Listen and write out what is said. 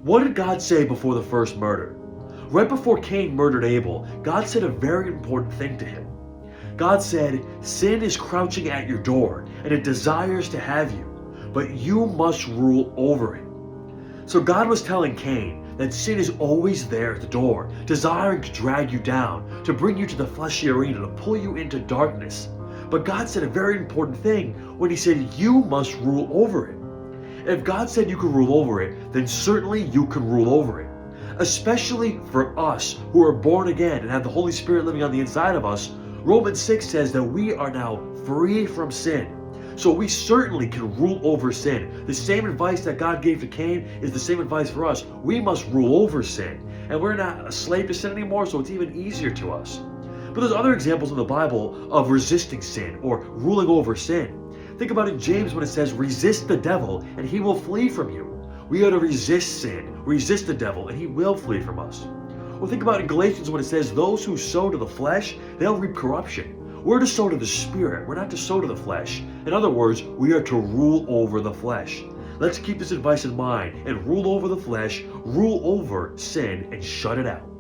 What did God say before the first murder? Right before Cain murdered Abel, God said a very important thing to him. God said, "Sin is crouching at your door, and it desires to have you, but you must rule over it." So God was telling Cain that sin is always there at the door, desiring to drag you down, to bring you to the fleshy arena, to pull you into darkness. But God said a very important thing when he said, "You must rule over it." If God said you could rule over it, then certainly you can rule over it. Especially for us who are born again and have the Holy Spirit living on the inside of us, Romans 6 says that we are now free from sin. So we certainly can rule over sin. The same advice that God gave to Cain is the same advice for us. We must rule over sin. And we're not a slave to sin anymore, so it's even easier to us. But there's other examples in the Bible of resisting sin or ruling over sin. Think about in James when it says, "Resist the devil and he will flee from you." We are to resist sin, resist the devil, and he will flee from us. Or think about in Galatians when it says, "Those who sow to the flesh, they'll reap corruption." We're to sow to the Spirit. We're not to sow to the flesh. In other words, we are to rule over the flesh. Let's keep this advice in mind and rule over the flesh, rule over sin, and shut it out.